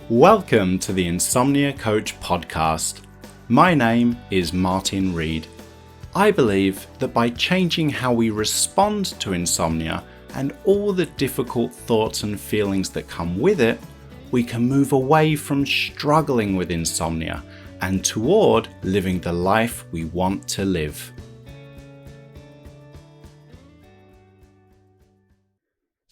Welcome to the Insomnia Coach podcast. My name is Martin Reed. I believe that by changing how we respond to insomnia and all the difficult thoughts and feelings that come with it, we can move away from struggling with insomnia and toward living the life we want to live.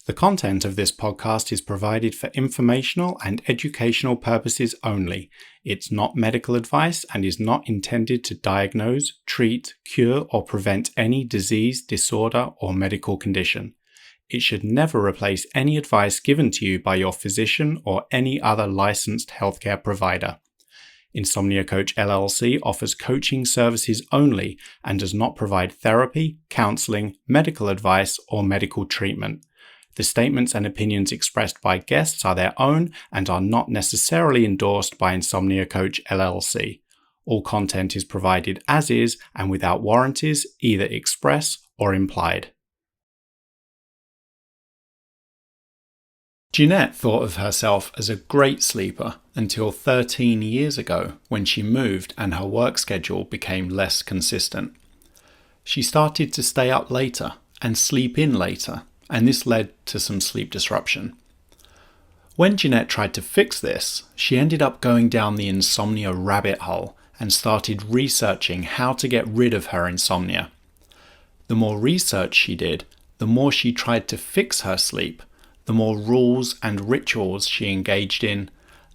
The content of this podcast is provided for informational and educational purposes only. It's not medical advice and is not intended to diagnose, treat, cure, or prevent any disease, disorder, or medical condition. It should never replace any advice given to you by your physician or any other licensed healthcare provider. Insomnia Coach LLC offers coaching services only and does not provide therapy, counseling, medical advice, or medical treatment. The statements and opinions expressed by guests are their own and are not necessarily endorsed by Insomnia Coach LLC. All content is provided as is and without warranties, either express or implied. Jeannette thought of herself as a great sleeper until 13 years ago when she moved and her work schedule became less consistent. She started to stay up later and sleep in later, and this led to some sleep disruption. When Jeannette tried to fix this, she ended up going down the insomnia rabbit hole and started researching how to get rid of her insomnia. The more research she did, the more she tried to fix her sleep, the more rules and rituals she engaged in,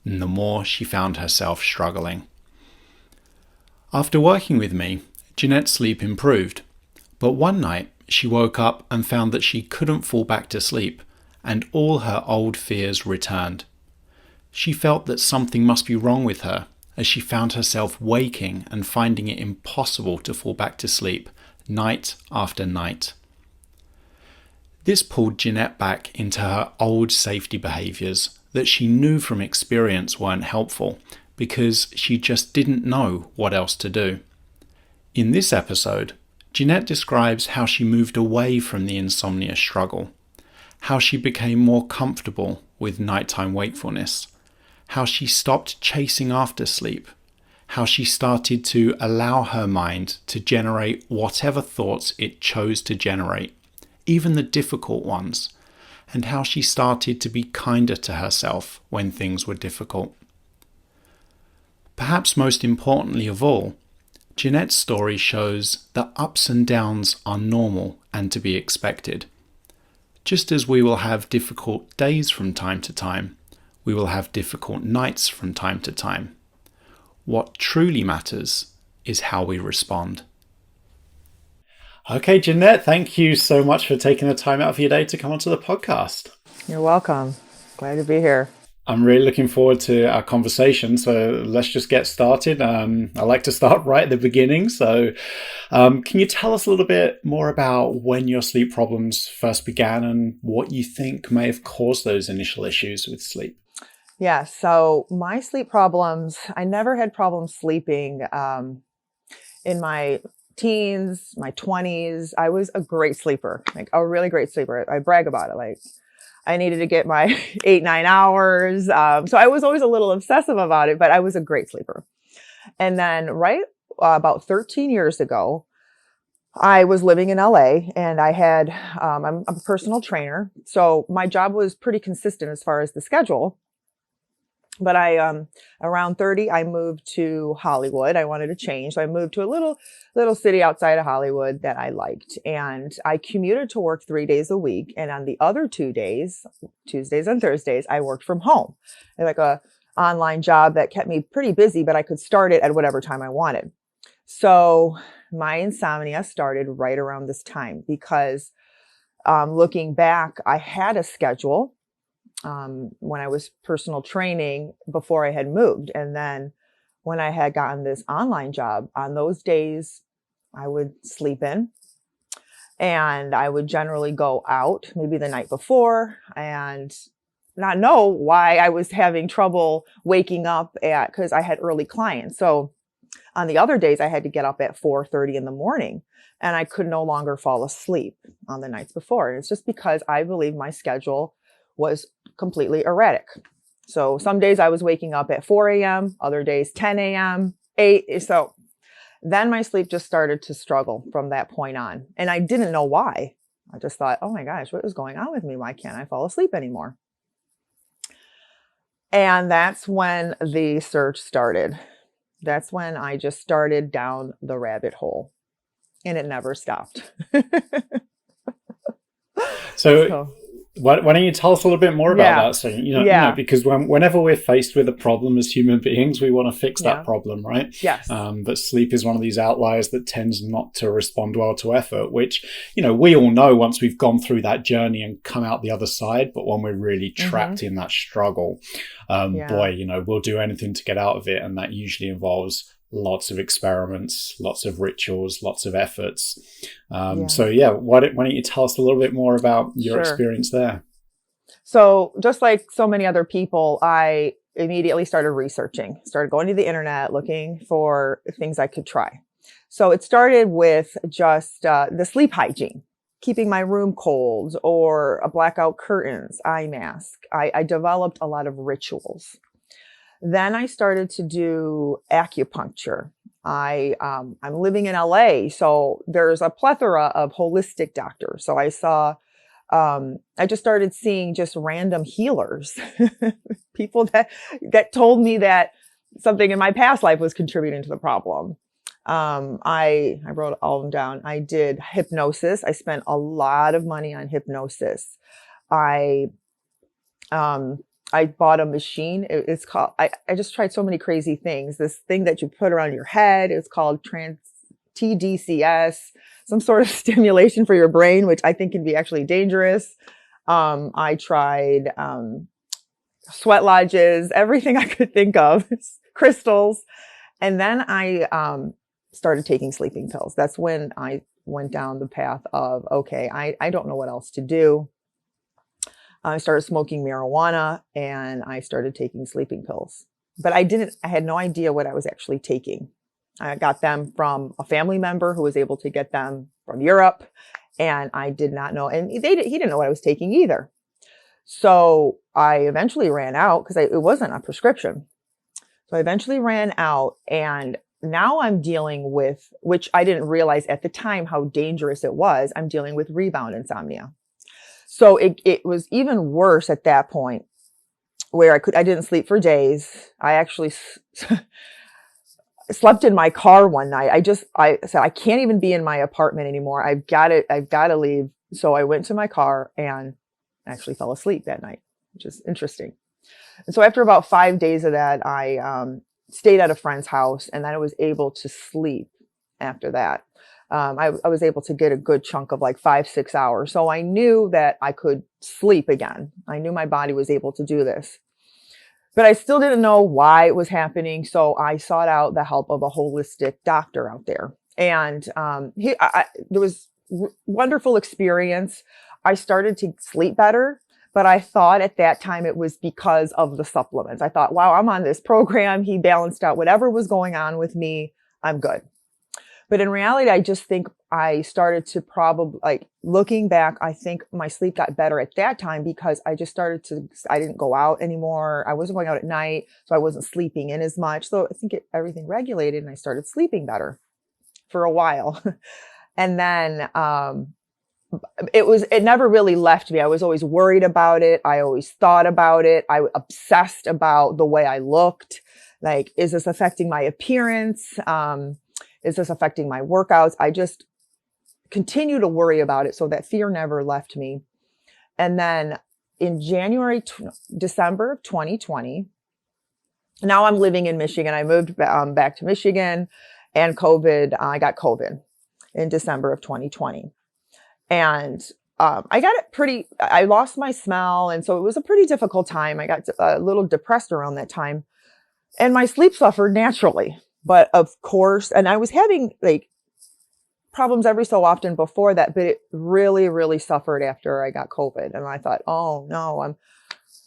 and the more she found herself struggling. After working with me, Jeannette's sleep improved, but one night she woke up and found that she couldn't fall back to sleep, and all her old fears returned. She felt that something must be wrong with her, as she found herself waking and finding it impossible to fall back to sleep, night after night. This pulled Jeannette back into her old safety behaviours that she knew from experience weren't helpful, because she just didn't know what else to do. In this episode, Jeannette describes how she moved away from the insomnia struggle, how she became more comfortable with nighttime wakefulness, how she stopped chasing after sleep, how she started to allow her mind to generate whatever thoughts it chose to generate, even the difficult ones, and how she started to be kinder to herself when things were difficult. Perhaps most importantly of all, Jeannette's story shows that ups and downs are normal and to be expected. Just as we will have difficult days from time to time, we will have difficult nights from time to time. What truly matters is how we respond. Okay, Jeannette, thank you so much for taking the time out of your day to come onto the podcast. You're welcome. Glad to be here. I'm really looking forward to our conversation, so let's just get started. I like to start right at the beginning. So can you tell us a little bit more about when your sleep problems first began and what you think may have caused those initial issues with sleep? Yeah, so my sleep problems, I never had problems sleeping. In my teens, my 20s, I was a great sleeper, like a really great sleeper. I brag about it. Like I needed to get my 8-9 hours. So I was always a little obsessive about it, but I was a great sleeper. And then about 13 years ago, I was living in LA and I had, I'm a personal trainer. So my job was pretty consistent as far as the schedule. But around 30, I moved to Hollywood. I wanted to change. So I moved to a little city outside of Hollywood that I liked. And I commuted to work 3 days a week. And on the other 2 days, Tuesdays and Thursdays, I worked from home. I had like a online job that kept me pretty busy, but I could start it at whatever time I wanted. So my insomnia started right around this time because looking back, I had a schedule when I was personal training before I had moved. And then when I had gotten this online job, on those days, I would sleep in and I would generally go out maybe the night before and not know why I was having trouble waking up because I had early clients. So on the other days, I had to get up at 4:30 in the morning and I could no longer fall asleep on the nights before. And it's just because I believe my schedule was completely erratic. So some days I was waking up at 4 a.m., other days 10 a.m., 8. So then my sleep just started to struggle from that point on. And I didn't know why. I just thought, oh my gosh, what is going on with me? Why can't I fall asleep anymore? And that's when the search started. That's when I just started down the rabbit hole, and it never stopped. So So, why don't you tell us a little bit more about yeah, that? So, yeah, because whenever we're faced with a problem as human beings, we want to fix that yeah, problem, right? yes. But sleep is one of these outliers that tends not to respond well to effort, which, we all know once we've gone through that journey and come out the other side. But when we're really Mm-hmm. trapped in that struggle, Yeah, we'll do anything to get out of it. And that usually involves lots of experiments, lots of rituals, lots of efforts. yeah, So yeah, why don't you tell us a little bit more about your sure. experience there? So just like so many other people, I immediately started researching, started going to the internet, looking for things I could try. So it started with just the sleep hygiene, keeping my room cold, or a blackout curtains, eye mask. I developed a lot of rituals. Then I started to do acupuncture. I'm living in LA, so there's a plethora of holistic doctors. So I just started seeing just random healers, people that told me that something in my past life was contributing to the problem. I wrote all of them down. I did hypnosis. I spent a lot of money on hypnosis. I um, I bought a machine. It's called. I just tried so many crazy things. This thing that you put around your head is called TDCS, some sort of stimulation for your brain, which I think can be actually dangerous. I tried sweat lodges, everything I could think of, crystals. And then I started taking sleeping pills. That's when I went down the path of, okay, I don't know what else to do. I started smoking marijuana and I started taking sleeping pills. But I had no idea what I was actually taking. I got them from a family member who was able to get them from Europe. And I did not know. And he didn't know what I was taking either. So I eventually ran out because it wasn't a prescription. So I eventually ran out, and now I'm dealing with, which I didn't realize at the time how dangerous it was. I'm dealing with rebound insomnia. So it was even worse at that point where I didn't sleep for days. I actually slept in my car one night. I said, I can't even be in my apartment anymore. I've got to leave. So I went to my car and actually fell asleep that night, which is interesting. And so after about 5 days of that, I stayed at a friend's house, and then I was able to sleep after that. I was able to get a good chunk of like 5, 6 hours. So I knew that I could sleep again. I knew my body was able to do this. But I still didn't know why it was happening. So I sought out the help of a holistic doctor out there. And there was wonderful experience. I started to sleep better. But I thought at that time it was because of the supplements. I thought, wow, I'm on this program. He balanced out whatever was going on with me. I'm good. But in reality, I just think I started to probably, like, looking back, I think my sleep got better at that time because I didn't go out anymore. I wasn't going out at night, so I wasn't sleeping in as much. So I think everything regulated and I started sleeping better for a while. And then, it never really left me. I was always worried about it. I always thought about it. I obsessed about the way I looked. Like, is this affecting my appearance? Is this affecting my workouts? I just continue to worry about it. So that fear never left me. And then in December of 2020, now I'm living in Michigan. I moved back to Michigan, and I got COVID in December of 2020. And I lost my smell. And so it was a pretty difficult time. I got a little depressed around that time, and my sleep suffered naturally. But of course, and I was having like problems every so often before that, but it really, really suffered after I got COVID. And I thought, oh no,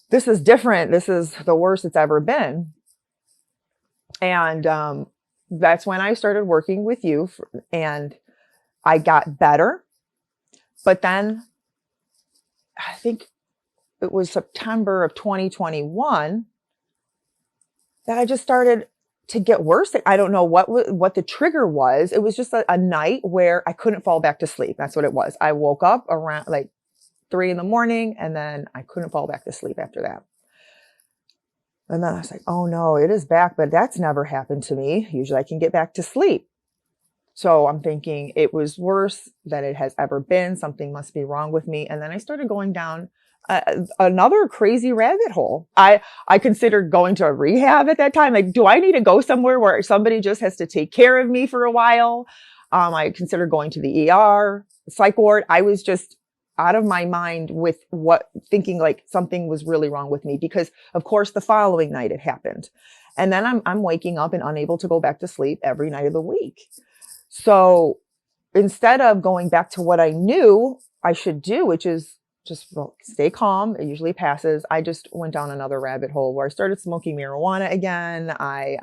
this is different. This is the worst it's ever been. And that's when I started working with you, and I got better. But then I think it was September of 2021, that I just started to get worse. I don't know what the trigger was. It was just a night where I couldn't fall back to sleep. That's what it was. I woke up around like 3 a.m. and then I couldn't fall back to sleep after that. And then I was like, oh no, it is back, but that's never happened to me. Usually I can get back to sleep. So I'm thinking it was worse than it has ever been. Something must be wrong with me. And then I started going down another crazy rabbit hole. I considered going to a rehab at that time. Like, do I need to go somewhere where somebody just has to take care of me for a while? I considered going to the ER, psych ward. I was just out of my mind with thinking like something was really wrong with me, because of course the following night it happened. And then I'm waking up and unable to go back to sleep every night of the week. So instead of going back to what I knew I should do, which is just stay calm, it usually passes, I just went down another rabbit hole where I started smoking marijuana again. I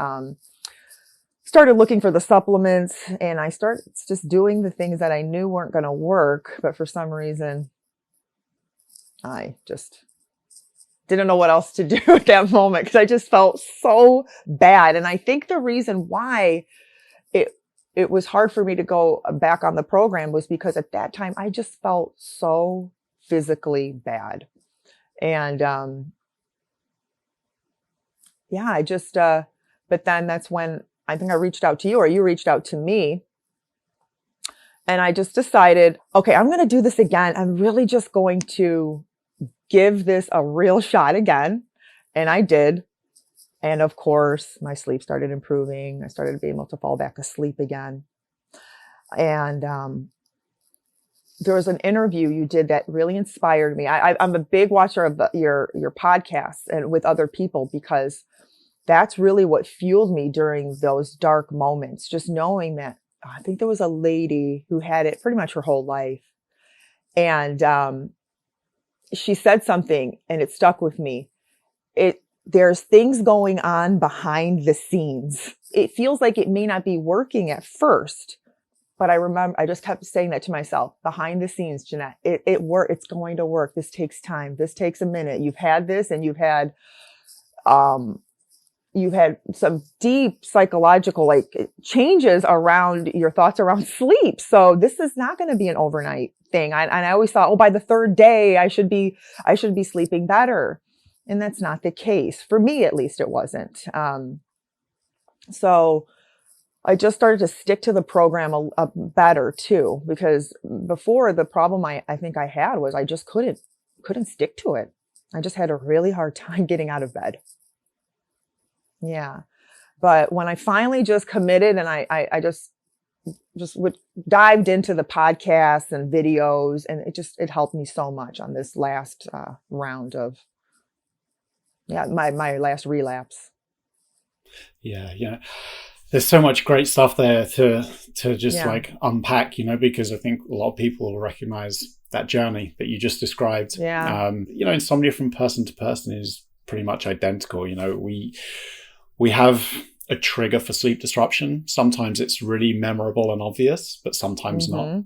started looking for the supplements, and I started just doing the things that I knew weren't going to work. But for some reason, I just didn't know what else to do at that moment, because I just felt so bad. And I think the reason why it was hard for me to go back on the program was because at that time I just felt so physically bad. And yeah, I just but then that's when I think I reached out to you, or you reached out to me. And I just decided, okay, I'm going to do this again. I'm really just going to give this a real shot again. And I did. And of course, my sleep started improving. I started being able to fall back asleep again. And there was an interview you did that really inspired me. I'm a big watcher of your podcasts and with other people, because that's really what fueled me during those dark moments. Just knowing that, I think there was a lady who had it pretty much her whole life. And she said something and it stuck with me. There's things going on behind the scenes. It feels like it may not be working at first, but I just kept saying that to myself, behind the scenes, Jeannette, it's going to work. This takes time. This takes a minute. You've had this, and you've had some deep psychological changes around your thoughts around sleep. So this is not going to be an overnight thing. And I always thought, by the third day I should be sleeping better. And that's not the case. For me, at least, it wasn't. So I just started to stick to the program a better too, because before, the problem I think I had was I just couldn't stick to it. I just had a really hard time getting out of bed. Yeah. But when I finally just committed, and I just dived into the podcasts and videos, and it helped me so much on this last round of my last relapse. Yeah. There's so much great stuff there to just unpack, because I think a lot of people will recognize that journey that you just described. Yeah. Insomnia from person to person is pretty much identical. We have a trigger for sleep disruption. Sometimes it's really memorable and obvious, but sometimes not.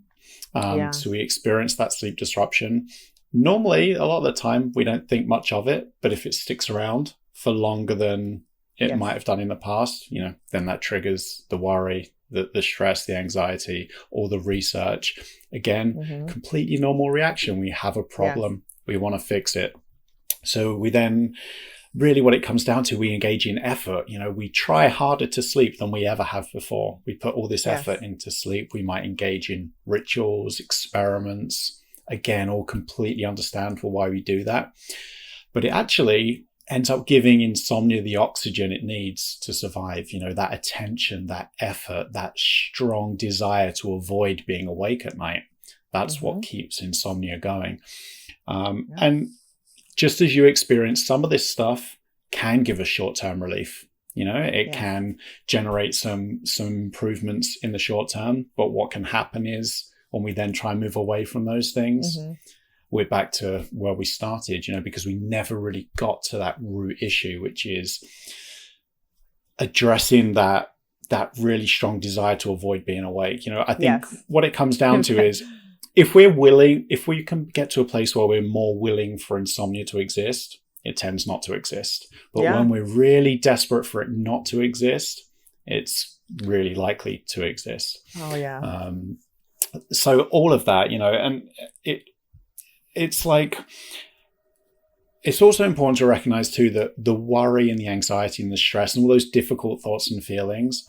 So we experience that sleep disruption. Normally, a lot of the time, we don't think much of it, but if it sticks around for longer than it might have done in the past, then that triggers the worry, the stress, the anxiety, or the research. Again, completely normal reaction. We have a problem. We want to fix it. So we then, really what it comes down to, we engage in effort. We try harder to sleep than we ever have before. We put all this effort into sleep. We might engage in rituals, experiments. Again, all completely understandable why we do that. But it actually ends up giving insomnia the oxygen it needs to survive. That attention, that effort, that strong desire to avoid being awake at night. That's what keeps insomnia going. And just as you experience, some of this stuff can give us short-term relief. It can generate some improvements in the short term. But what can happen is, when we then try and move away from those things, we're back to where we started, because we never really got to that root issue, which is addressing that really strong desire to avoid being awake. I think what it comes down to is, if we can get to a place where we're more willing for insomnia to exist, it tends not to exist. But Yeah. when we're really desperate for it not to exist, it's really likely to exist. Oh, yeah. So all of that, and it's like, it's also important to recognize too that the worry and the anxiety and the stress and all those difficult thoughts and feelings,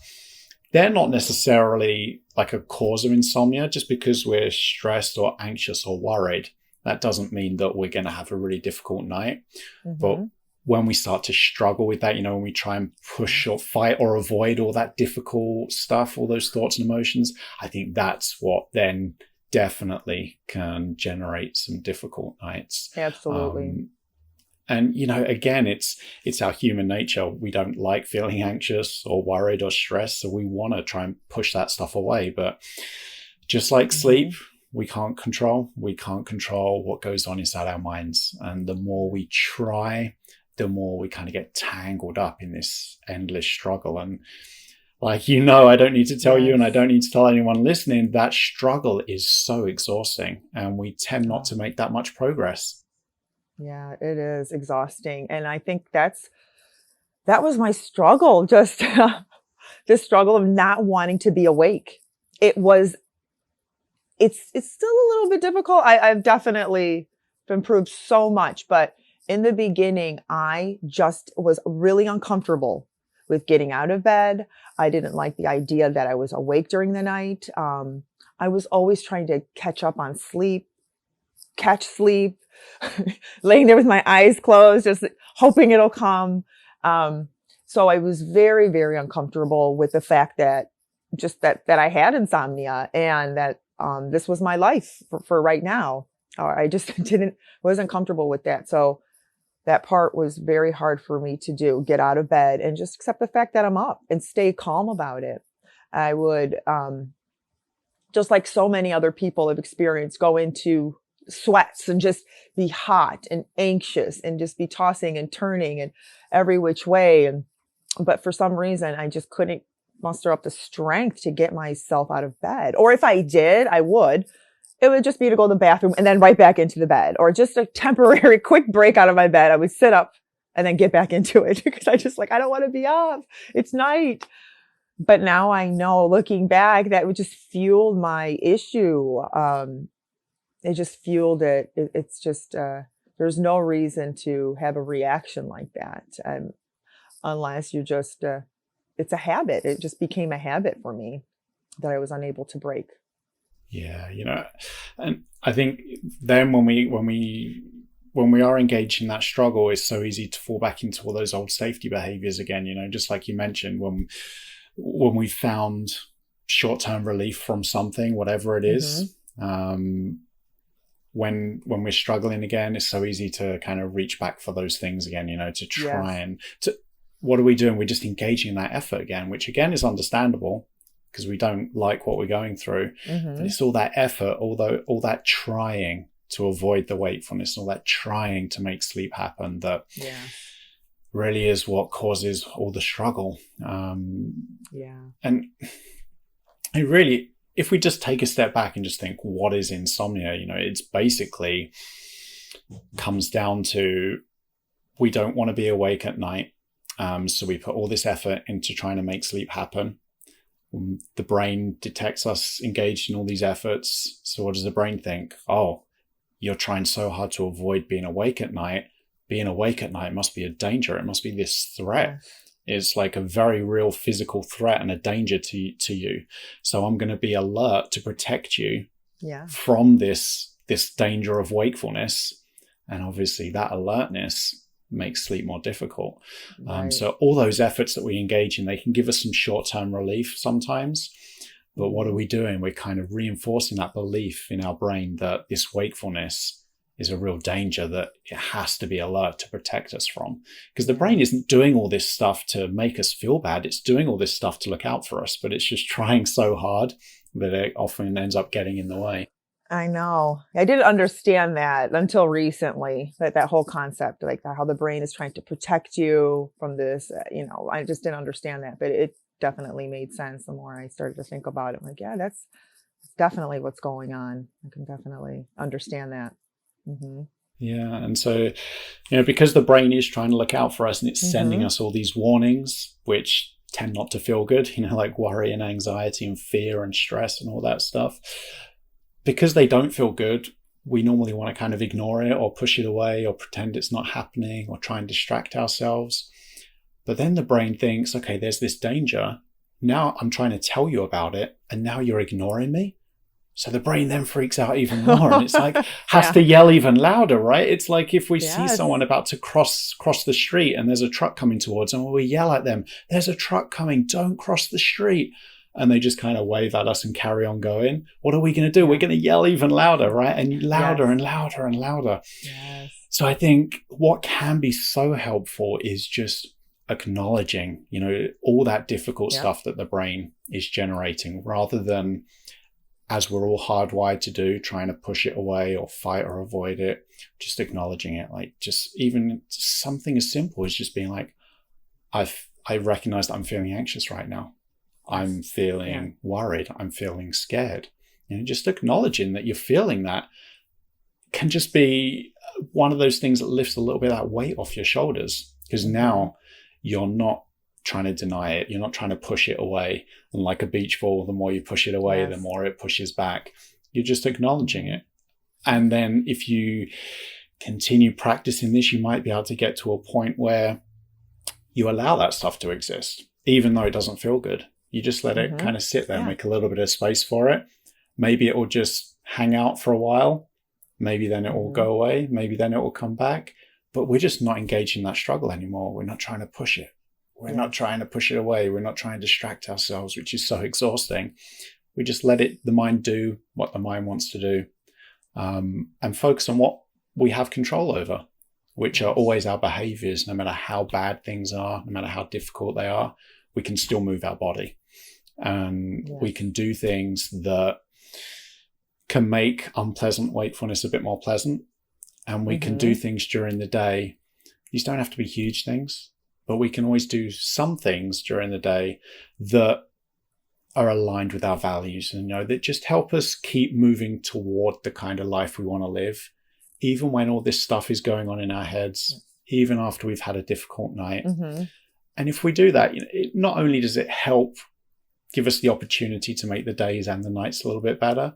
they're not necessarily like a cause of insomnia. Just because we're stressed or anxious or worried, that doesn't mean that we're going to have a really difficult night. But when we start to struggle with that, when we try and push or fight or avoid all that difficult stuff, all those thoughts and emotions, I think that's what then definitely can generate some difficult nights. Absolutely. And, again, it's our human nature. We don't like feeling anxious or worried or stressed. So we want to try and push that stuff away. But just like sleep, we can't control what goes on inside our minds. And the more we try, the more we kind of get tangled up in this endless struggle. And like, I don't need to tell you, and I don't need to tell anyone listening, that struggle is so exhausting. And we tend not to make that much progress. Yeah, it is exhausting. And I think that was my struggle, just this struggle of not wanting to be awake. It's still a little bit difficult. I've definitely improved so much, but in the beginning, I just was really uncomfortable with getting out of bed. I didn't like the idea that I was awake during the night. I was always trying to catch up on sleep, catch sleep, laying there with my eyes closed, just hoping it'll come. So I was very, very uncomfortable with the fact that I had insomnia, and that this was my life for right now. I just wasn't comfortable with that. So that part was very hard for me to do, get out of bed and just accept the fact that I'm up and stay calm about it. I would, just like so many other people have experienced, go into sweats and just be hot and anxious and just be tossing and turning and every which way. But for some reason, I just couldn't muster up the strength to get myself out of bed. Or if I did, it would just be to go to the bathroom and then right back into the bed, or just a temporary quick break out of my bed. I would sit up and then get back into it because I don't want to be up. It's night. But now I know, looking back, that would just fueled my issue. It just fueled it. It's just, there's no reason to have a reaction like that. Unless you just, it's a habit. It just became a habit for me that I was unable to break. Yeah. And I think then when we are engaged in that struggle, it's so easy to fall back into all those old safety behaviors again, just like you mentioned, when we found short-term relief from something, whatever it is, when we're struggling again, it's so easy to kind of reach back for those things again, to try and what are we doing? We're just engaging in that effort again, which again is understandable because we don't like what we're going through. But it's all that effort, all that trying to avoid the wakefulness, all that trying to make sleep happen that really is what causes all the struggle. And it really, if we just take a step back and just think, what is insomnia? It's basically comes down to, we don't want to be awake at night. So we put all this effort into trying to make sleep happen. The brain detects us engaged in all these efforts. So what does the brain think? Oh, you're trying so hard to avoid being awake at night. Being awake at night must be a danger. It must be this threat. It's like a very real physical threat and a danger to you. So I'm going to be alert to protect you from this danger of wakefulness. And obviously that alertness makes sleep more difficult. So all those efforts that we engage in, they can give us some short-term relief sometimes. But what are we doing? We're kind of reinforcing that belief in our brain that this wakefulness is a real danger that it has to be alert to protect us from. Because the brain isn't doing all this stuff to make us feel bad. It's doing all this stuff to look out for us, but it's just trying so hard that it often ends up getting in the way. I know. I didn't understand that until recently, that whole concept, like how the brain is trying to protect you from this, I just didn't understand that, but it definitely made sense the more I started to think about it. I'm like, yeah, that's definitely what's going on. I can definitely understand that. Yeah. And so, because the brain is trying to look out for us and it's sending Mm-hmm. us all these warnings, which tend not to feel good, like worry and anxiety and fear and stress and all that stuff. Because they don't feel good, we normally want to kind of ignore it or push it away or pretend it's not happening or try and distract ourselves. But then the brain thinks, okay, there's this danger. Now I'm trying to tell you about it, and now you're ignoring me. So the brain then freaks out even more, and it's like has Yeah. to yell even louder, right? It's like if we see Yes. someone about to cross the street and there's a truck coming towards them, we yell at them, "There's a truck coming, don't cross the street." And they just kind of wave at us and carry on going. What are we going to do? Yeah. We're going to yell even louder, right? And louder Yes. and louder and louder. Yes. So I think what can be so helpful is just acknowledging, all that difficult Yep. stuff that the brain is generating, rather than, as we're all hardwired to do, trying to push it away or fight or avoid it, just acknowledging it. Like just even something as simple as just being like, I recognize that I'm feeling anxious right now. I'm feeling worried. I'm feeling scared. Just acknowledging that you're feeling that can just be one of those things that lifts a little bit of that weight off your shoulders, because now you're not trying to deny it. You're not trying to push it away. And like a beach ball, the more you push it away, the more it pushes back. You're just acknowledging it. And then if you continue practicing this, you might be able to get to a point where you allow that stuff to exist, even though it doesn't feel good. You just let it kind of sit there, make a little bit of space for it. Maybe it will just hang out for a while. Maybe then it will go away. Maybe then it will come back. But we're just not engaged in that struggle anymore. We're not trying to push it. We're not trying to push it away. We're not trying to distract ourselves, which is so exhausting. We just let the mind do what the mind wants to do, and focus on what we have control over, which are always our behaviors. No matter how bad things are, no matter how difficult they are, we can still move our body. And we can do things that can make unpleasant wakefulness a bit more pleasant. And we can do things during the day. These don't have to be huge things, but we can always do some things during the day that are aligned with our values, and that just help us keep moving toward the kind of life we want to live, even when all this stuff is going on in our heads, even after we've had a difficult night. And if we do that, not only does it help give us the opportunity to make the days and the nights a little bit better,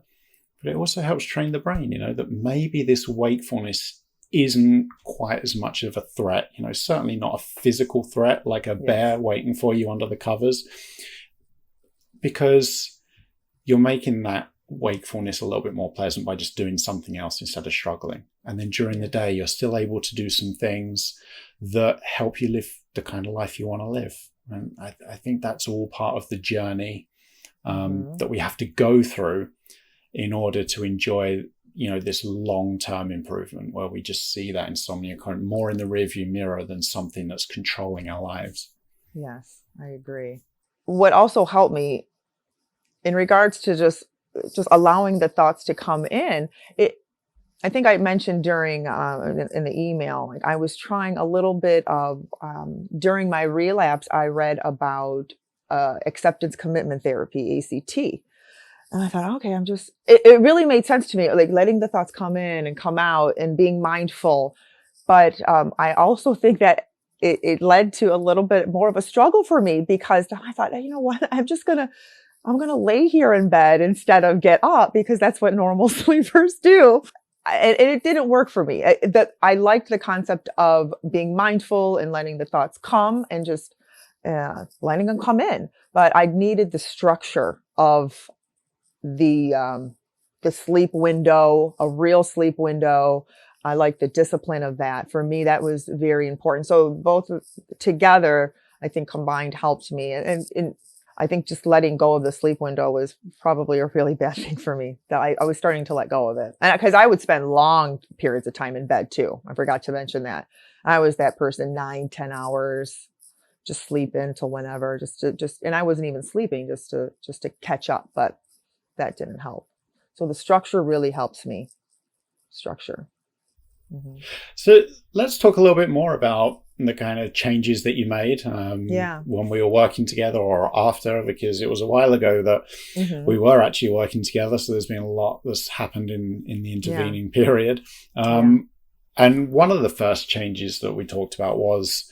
but it also helps train the brain, that maybe this wakefulness isn't quite as much of a threat, certainly not a physical threat like a bear waiting for you under the covers, because you're making that wakefulness a little bit more pleasant by just doing something else instead of struggling. And then during the day, you're still able to do some things that help you live the kind of life you want to live. And I think that's all part of the journey that we have to go through in order to enjoy, this long-term improvement, where we just see that insomnia kind of more in the rearview mirror than something that's controlling our lives. Yes, I agree. What also helped me in regards to just allowing the thoughts to come in, I think I mentioned during in the email, like I was trying a little bit of during my relapse, I read about acceptance commitment therapy, ACT. And I thought, okay, it really made sense to me, like letting the thoughts come in and come out and being mindful. But I also think that it led to a little bit more of a struggle for me, because I thought, you know what, I'm going to lay here in bed instead of get up, because that's what normal sleepers do. And it didn't work for me. I liked the concept of being mindful and letting the thoughts come and just letting them come in. But I needed the structure of the sleep window, a real sleep window. I like the discipline of that. For me, that was very important. So both together, I think combined helped me. And I think just letting go of the sleep window was probably a really bad thing for me. That I was starting to let go of it. And because I would spend long periods of time in bed too. I forgot to mention that. I was that person, 9-10 hours, just sleep in till whenever, and I wasn't even sleeping just to catch up, but that didn't help. So the structure really helps me. Structure. So let's talk a little bit more about the kind of changes that you made when we were working together or after, because it was a while ago that we were actually working together. So there's been a lot that's happened in the intervening period. And one of the first changes that we talked about was,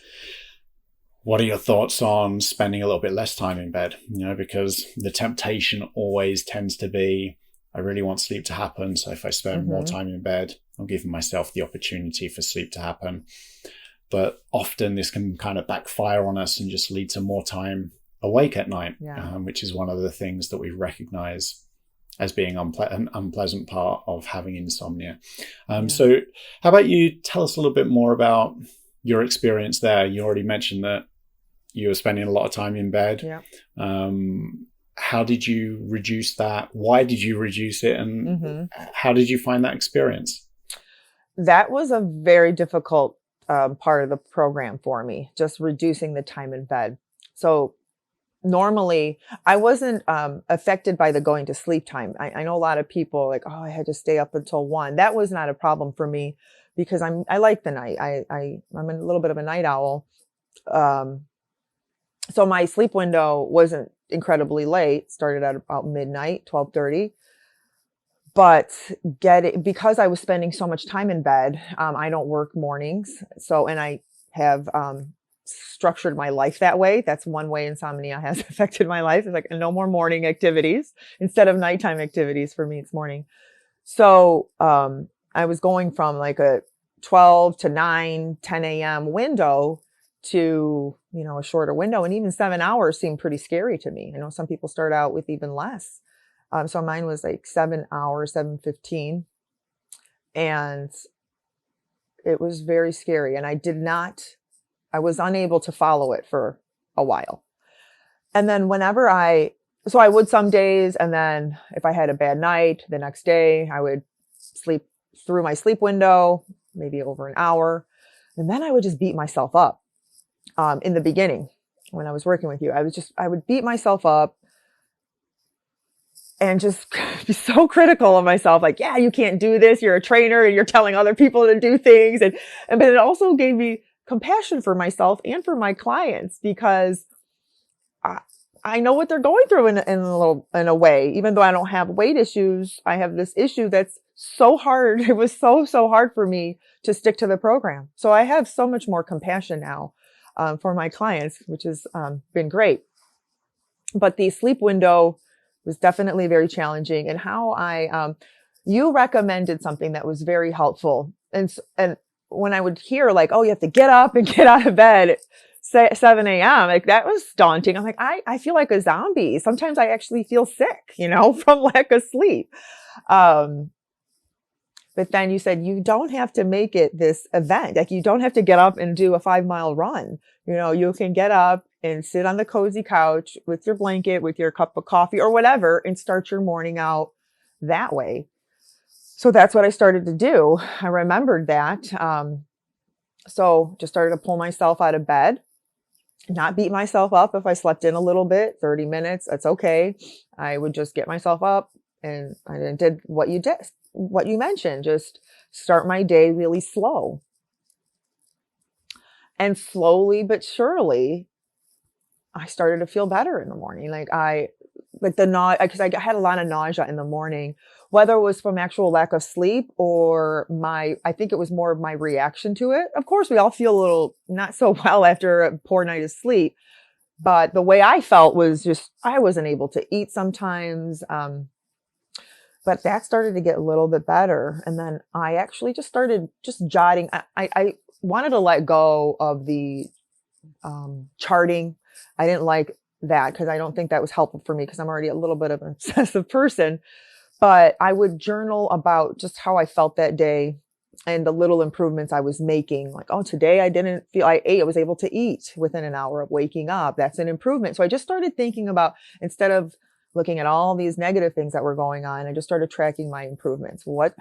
what are your thoughts on spending a little bit less time in bed? Because the temptation always tends to be, I really want sleep to happen. So if I spend more time in bed, I'm giving myself the opportunity for sleep to happen. But often this can kind of backfire on us and just lead to more time awake at night, which is one of the things that we recognize as being an unpleasant part of having insomnia. So how about you tell us a little bit more about your experience there? You already mentioned that you were spending a lot of time in bed. Yeah. How did you reduce that? Why did you reduce it? And how did you find that experience? That was a very difficult part of the program for me, just reducing the time in bed. So normally I wasn't affected by the going to sleep time. I know a lot of people like, oh, I had to stay up until 1. That was not a problem for me because I like the night. I'm a little bit of a night owl. So my sleep window wasn't incredibly late, started at about midnight, 12:30. But because I was spending so much time in bed, I don't work mornings. So, and I have structured my life that way. That's one way insomnia has affected my life. It's like no more morning activities instead of nighttime activities. For me, it's morning. So I was going from like a 12 to 9, 10 a.m. window to, a shorter window. And even 7 hours seemed pretty scary to me. I know some people start out with even less. So mine was like 7 hours, 7:15. And it was very scary. And I was unable to follow it for a while. And then so I would some days, and then if I had a bad night, the next day I would sleep through my sleep window, maybe over an hour. And then I would just beat myself up. In the beginning, when I was working with you, I would beat myself up and just be so critical of myself. Like, yeah, you can't do this. You're a trainer and you're telling other people to do things. But it also gave me compassion for myself and for my clients because I know what they're going through in a way. Even though I don't have weight issues, I have this issue that's so hard. It was so hard for me to stick to the program. So I have so much more compassion now for my clients, which has been great. But the sleep window was definitely very challenging. And you recommended something that was very helpful. And when I would hear like, oh, you have to get up and get out of bed at 7 a.m., like that was daunting. I'm like, I feel like a zombie. Sometimes I actually feel sick, from lack of sleep. But then you said you don't have to make it this event. Like you don't have to get up and do a 5-mile run. You can get up and sit on the cozy couch with your blanket, with your cup of coffee or whatever, and start your morning out that way. So that's what I started to do. I remembered that. So just started to pull myself out of bed, not beat myself up if I slept in a little bit, 30 minutes. That's okay. I would just get myself up and I did what you mentioned, just start my day really slow. And slowly but surely, I started to feel better in the morning. Because I had a lot of nausea in the morning, whether it was from actual lack of sleep or I think it was more of my reaction to it. Of course, we all feel a little not so well after a poor night of sleep, but the way I felt was just, I wasn't able to eat sometimes. But that started to get a little bit better. And then I actually just started just jotting. I wanted to let go of the charting. I didn't like that because I don't think that was helpful for me because I'm already a little bit of an obsessive person. But I would journal about just how I felt that day and the little improvements I was making. Like, oh, today I was able to eat within an hour of waking up. That's an improvement. So I just started thinking about, instead of looking at all these negative things that were going on, I just started tracking my improvements. What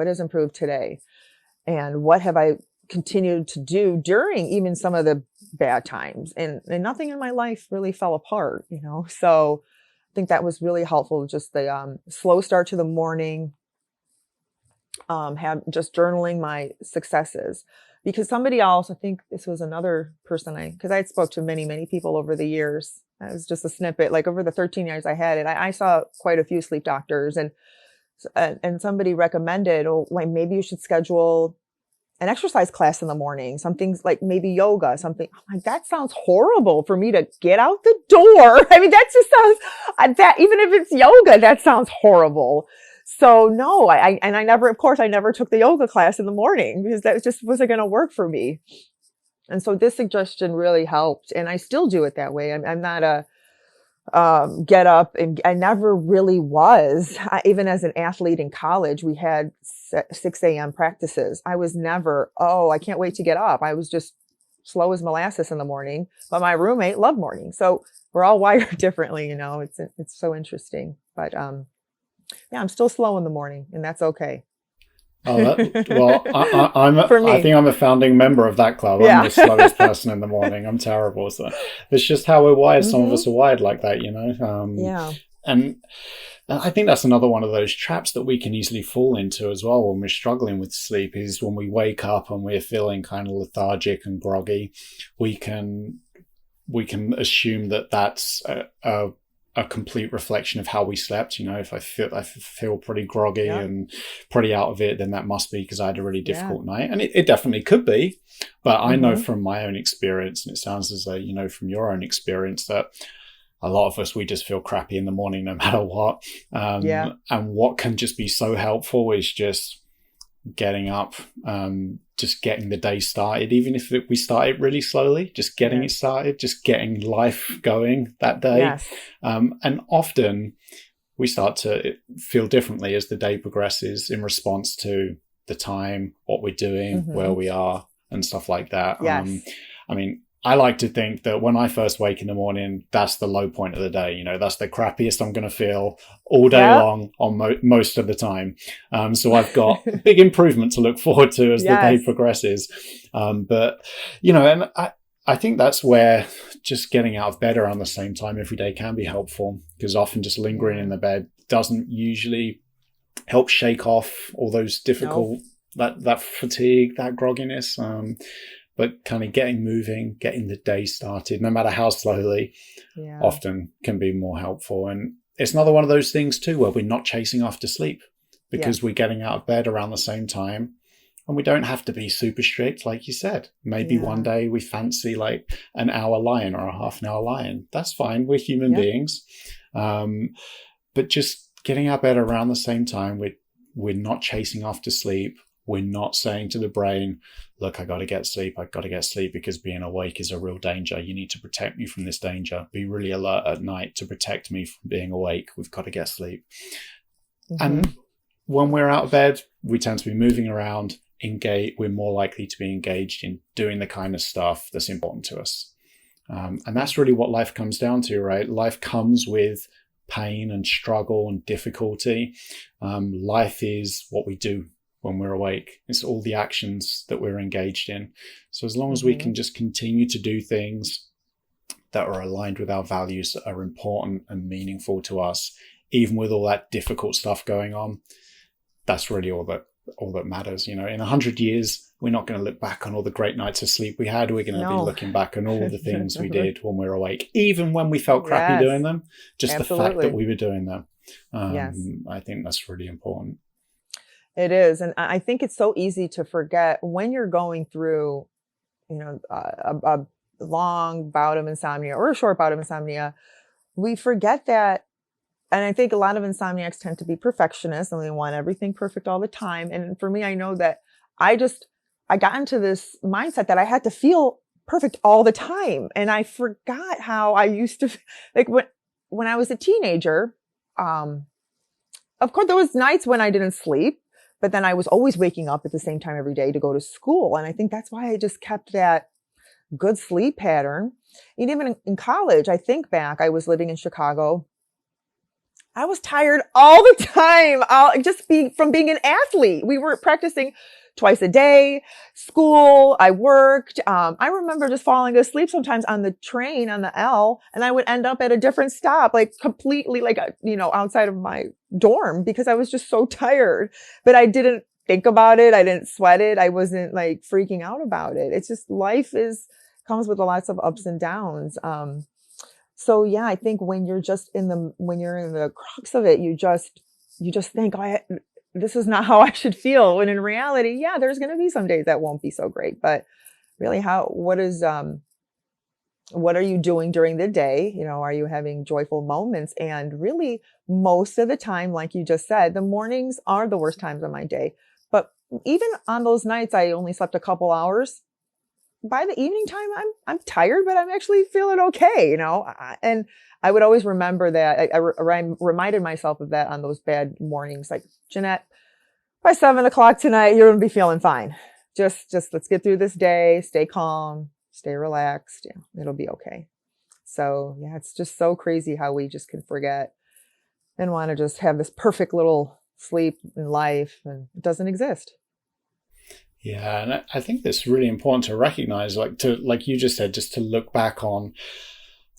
has improved today? And what have I continued to do during even some of the bad times? And nothing in my life really fell apart, So I think that was really helpful. Just the slow start to the morning, have just journaling my successes. Because somebody else, I think this was another person because I had spoke to many, many people over the years. It was just a snippet, like over the 13 years I had it. I saw quite a few sleep doctors and somebody recommended, maybe you should schedule an exercise class in the morning, something like maybe yoga, something. I'm like, that sounds horrible for me to get out the door. I mean, that just sounds that even if it's yoga, that sounds horrible. So no, and I never, of course, I never took the yoga class in the morning because that just wasn't going to work for me. And so this suggestion really helped, and I still do it that way. I'm not a get up, and I never really was. Even as an athlete in college, we had 6 a.m. practices. I was never, oh, I can't wait to get up. I was just slow as molasses in the morning, but my roommate loved morning. So we're all wired differently, it's so interesting. But yeah, I'm still slow in the morning, and that's okay. Well, For me. I think I'm a founding member of that club. Yeah. I'm the slowest person in the morning. I'm terrible. So it's just how we're wired. Some of us are wired like that, Yeah. And I think that's another one of those traps that we can easily fall into as well when we're struggling with sleep, is when we wake up and we're feeling kind of lethargic and groggy, we can assume that that's a complete reflection of how we slept. If I feel pretty groggy and pretty out of it, then that must be because I had a really difficult night. And it definitely could be. But I know from my own experience, and it sounds as though, from your own experience, that a lot of us, we just feel crappy in the morning no matter what. And what can just be so helpful is just getting up, just getting the day started, even if we start it really slowly, just getting it started, just getting life going that day. And often we start to feel differently as the day progresses in response to the time, what we're doing, where we are, and stuff like that. I mean, I like to think that when I first wake in the morning, that's the low point of the day. That's the crappiest I'm going to feel all day long on most of the time. So I've got a big improvement to look forward to as the day progresses. But, and I think that's where just getting out of bed around the same time every day can be helpful, because often just lingering in the bed doesn't usually help shake off all those difficult, that fatigue, that grogginess. But kind of getting moving, getting the day started, no matter how slowly, often can be more helpful. And it's another one of those things too, where we're not chasing after sleep, because we're getting out of bed around the same time. And we don't have to be super strict, like you said. Maybe one day we fancy like an hour lying or a half an hour lying. That's fine. We're human beings. But just getting out of bed around the same time, we're not chasing after sleep. We're not saying to the brain, look, I got to get sleep. Because being awake is a real danger. You need to protect me from this danger. Be really alert at night to protect me from being awake. We've got to get sleep. And when we're out of bed, we tend to be moving around, we're more likely to be engaged in doing the kind of stuff that's important to us. And that's really what life comes down to, right? Life comes with pain and struggle and difficulty. Life is what we do when we're awake. It's all the actions that we're engaged in. So as long as we can just continue to do things that are aligned with our values, that are important and meaningful to us, even with all that difficult stuff going on, that's really all that matters. In 100 years, we're not going to look back on all the great nights of sleep we had. We're going to be looking back on all the things we did when we were awake, even when we felt crappy doing them, just the fact that we were doing them. I think that's really important. It is. And I think it's so easy to forget when you're going through, a long bout of insomnia or a short bout of insomnia. We forget that. And I think a lot of insomniacs tend to be perfectionists and they want everything perfect all the time. And for me, I know that I got into this mindset that I had to feel perfect all the time. And I forgot how I used to, like when I was a teenager, of course, there was nights when I didn't sleep. But then I was always waking up at the same time every day to go to school. And I think that's why I just kept that good sleep pattern. And even in college, I think back, I was living in Chicago. I was tired all the time, from being an athlete. We were practicing twice a day, school, I worked. I remember just falling asleep sometimes on the train on the L, and I would end up at a different stop, like completely outside of my dorm because I was just so tired, but I didn't think about it. I didn't sweat it. I wasn't like freaking out about it. It's just life comes with lots of ups and downs. So yeah, I think when you're in the crux of it, you just think, this is not how I should feel. When in reality, yeah, there's going to be some days that won't be so great, but really what are you doing during the day? Are you having joyful moments? And really, most of the time, like you just said, the mornings are the worst times of my day. But even on those nights, I only slept a couple hours. By the evening time, I'm tired, but I'm actually feeling okay, And I would always remember that. I reminded myself of that on those bad mornings. Like, Jeannette, by 7 o'clock tonight, you're going to be feeling fine. Just let's get through this day. Stay calm. Stay relaxed. Yeah, it'll be okay. So yeah, it's just so crazy how we just can forget and want to just have this perfect little sleep in life, and it doesn't exist. Yeah, and I think it's really important to recognize, like you just said, just to look back on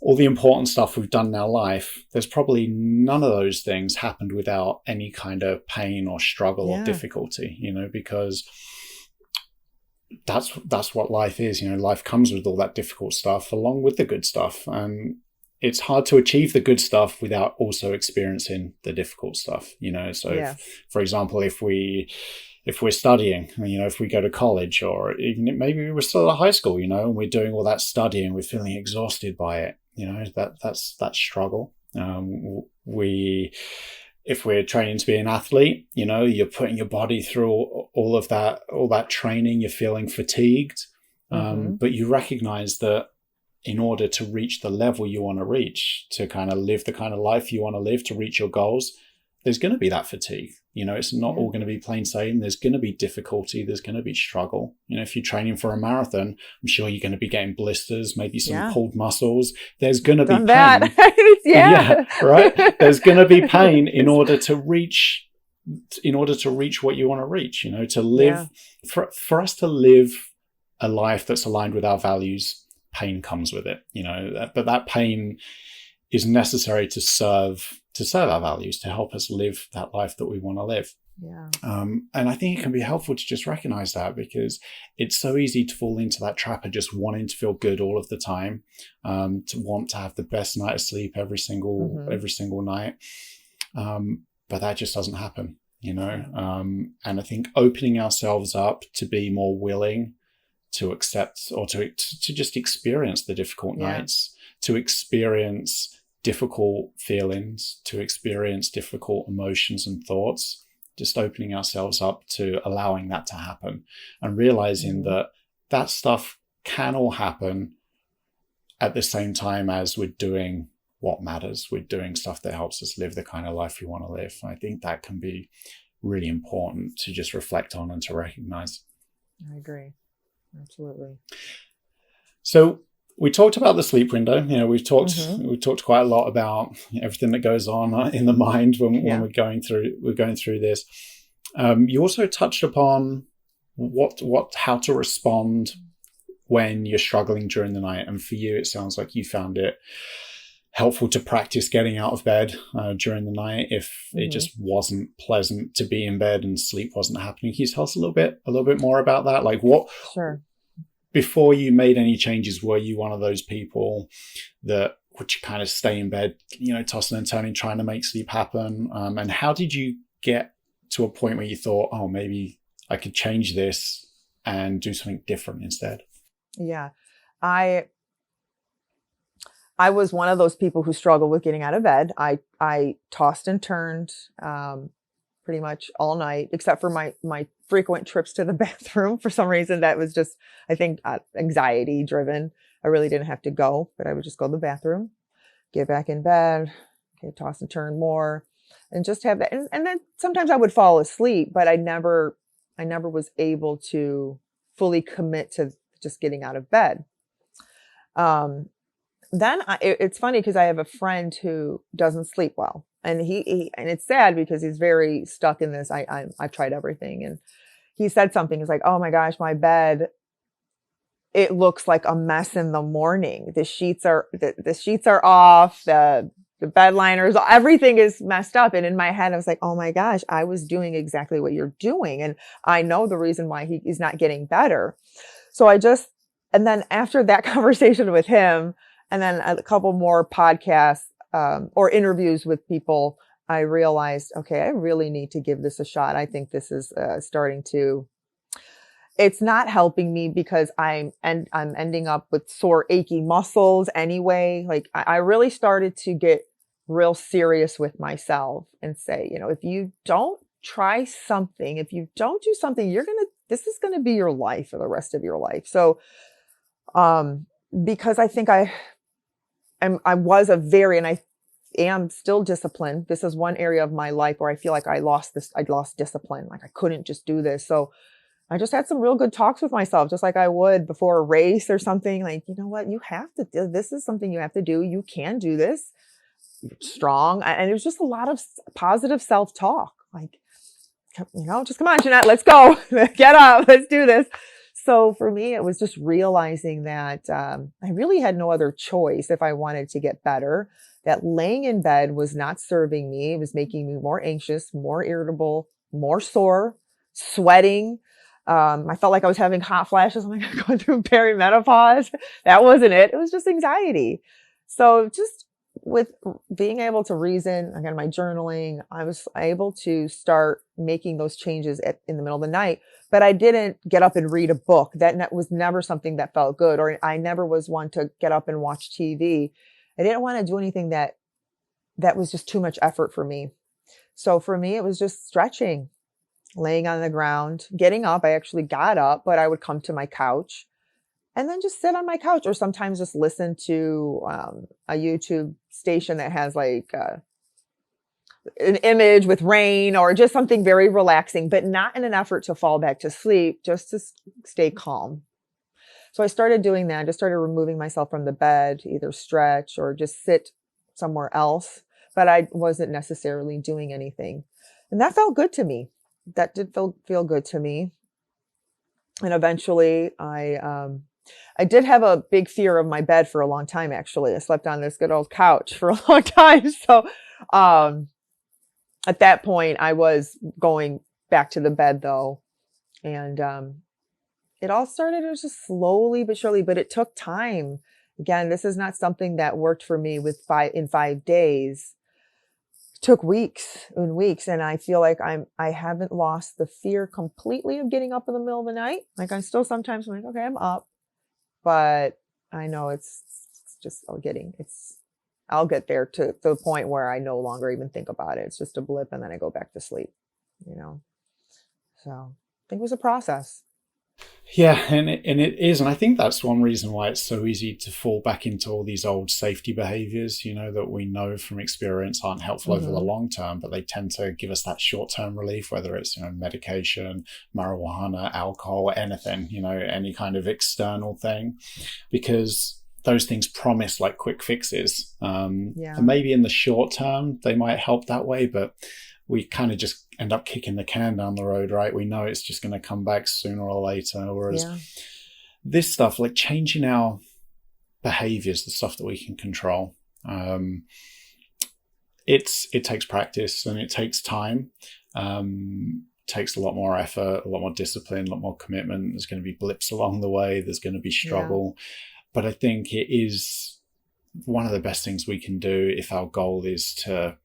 all the important stuff we've done in our life. There's probably none of those things happened without any kind of pain or struggle or difficulty, because that's what life is. Life comes with all that difficult stuff along with the good stuff, and it's hard to achieve the good stuff without also experiencing the difficult stuff. So for example, if we're studying, if we go to college, or even maybe we're still at high school, and we're doing all that studying, we're feeling exhausted by it, that's that struggle. If we're training to be an athlete, you're putting your body through all that training, you're feeling fatigued. But you recognize that in order to reach the level you want to reach, to kind of live the kind of life you want to live, to reach your goals, there's going to be that fatigue. It's not all going to be plain sailing. There's going to be difficulty. There's going to be struggle. If you're training for a marathon, I'm sure you're going to be getting blisters, maybe some pulled muscles. There's going to be pain. Right? There's going to be pain in order to reach what you want to reach, to live, for us to live a life that's aligned with our values. Pain comes with it, but that pain is necessary to serve our values, to help us live that life that we want to live. And I think it can be helpful to just recognize that, because it's so easy to fall into that trap of just wanting to feel good all of the time, to want to have the best night of sleep every single night. But that just doesn't happen, and I think opening ourselves up to be more willing to accept, or to just experience the difficult nights, to experience difficult feelings, to experience difficult emotions and thoughts, just opening ourselves up to allowing that to happen, and realizing that stuff can all happen at the same time as we're doing what matters. We're doing stuff that helps us live the kind of life we want to live. I think that can be really important to just reflect on and to recognize. I agree. Absolutely. So we talked about the sleep window. We've talked quite a lot about everything that goes on in the mind when we're going through this. You also touched upon how to respond when you're struggling during the night. And for you, it sounds like you found it helpful to practice getting out of bed during the night if it just wasn't pleasant to be in bed and sleep wasn't happening. Can you tell us a little bit more about that? Like Sure. Before you made any changes, were you one of those people that would kind of stay in bed, tossing and turning, trying to make sleep happen? And how did you get to a point where you thought, oh, maybe I could change this and do something different instead? Yeah. I was one of those people who struggled with getting out of bed. I tossed and turned pretty much all night, except for my frequent trips to the bathroom. For some reason, that was just, I think, anxiety driven. I really didn't have to go, but I would just go to the bathroom, get back in bed, toss and turn more, and just have that. And then sometimes I would fall asleep, but I never was able to fully commit to just getting out of bed. Then it's funny because I have a friend who doesn't sleep well, and and it's sad because he's very stuck in this. I've tried everything, and he said something. He's like, "Oh my gosh, my bed, it looks like a mess in the morning. The sheets are off. The bed liners, everything is messed up." And in my head, I was like, "Oh my gosh, I was doing exactly what you're doing, and I know the reason why he's not getting better." So and then after that conversation with him, and then a couple more podcasts or interviews with people, I realized, okay, I really need to give this a shot. I think this is it's not helping me because I'm ending up with sore, achy muscles anyway. Like I really started to get real serious with myself and say, if you don't try something, if you don't do something, this is going to be your life for the rest of your life. So, because I think I was and I am still disciplined. This is one area of my life where I feel like I lost discipline. Like I couldn't just do this. So I just had some real good talks with myself, just like I would before a race or something. Like, you know what? You have to do this. Is something you have to do. You can do this. You're strong. And there's just a lot of positive self-talk. Like, just come on, Jeannette, let's go. Get up. Let's do this. So for me, it was just realizing that I really had no other choice if I wanted to get better, that laying in bed was not serving me. It was making me more anxious, more irritable, more sore, sweating. I felt like I was having hot flashes. I'm like, going through perimenopause. That wasn't it. It was just anxiety. So just with being able to reason, again, my journaling, I was able to start making those changes in the middle of the night. But I didn't get up and read a book. That was never something that felt good. Or I never was one to get up and watch TV. I didn't want to do anything that was just too much effort for me. So for me, it was just stretching, laying on the ground, getting up. I actually got up, but I would come to my couch and then just sit on my couch, or sometimes just listen to a YouTube station that has like an image with rain or just something very relaxing, but not in an effort to fall back to sleep, just to stay calm. So I started doing that. I just started removing myself from the bed, either stretch or just sit somewhere else, but I wasn't necessarily doing anything. And that felt good to me. That did feel good to me. And eventually I did have a big fear of my bed for a long time, actually. I slept on this good old couch for a long time. So at that point, I was going back to the bed, though. And it all started, it was just slowly but surely, but it took time. Again, this is not something that worked for me in 5 days. It took weeks and weeks. And I feel like I haven't lost the fear completely of getting up in the middle of the night. Like I still sometimes I'm like, okay, I'm up. But I know it's just I'll get there to the point where I no longer even think about it. It's just a blip and then I go back to sleep, So I think it was a process. Yeah, and it is. And I think that's one reason why it's so easy to fall back into all these old safety behaviors, that we know from experience aren't helpful over the long term, but they tend to give us that short-term relief, whether it's, medication, marijuana, alcohol, anything, any kind of external thing, because those things promise like quick fixes. And maybe in the short term, they might help that way, but we kind of just end up kicking the can down the road, right? We know it's just going to come back sooner or later. Whereas this stuff, like changing our behaviors, the stuff that we can control, it takes practice and it takes time. Takes a lot more effort, a lot more discipline, a lot more commitment. There's going to be blips along the way. There's going to be struggle. But I think it is one of the best things we can do if our goal is to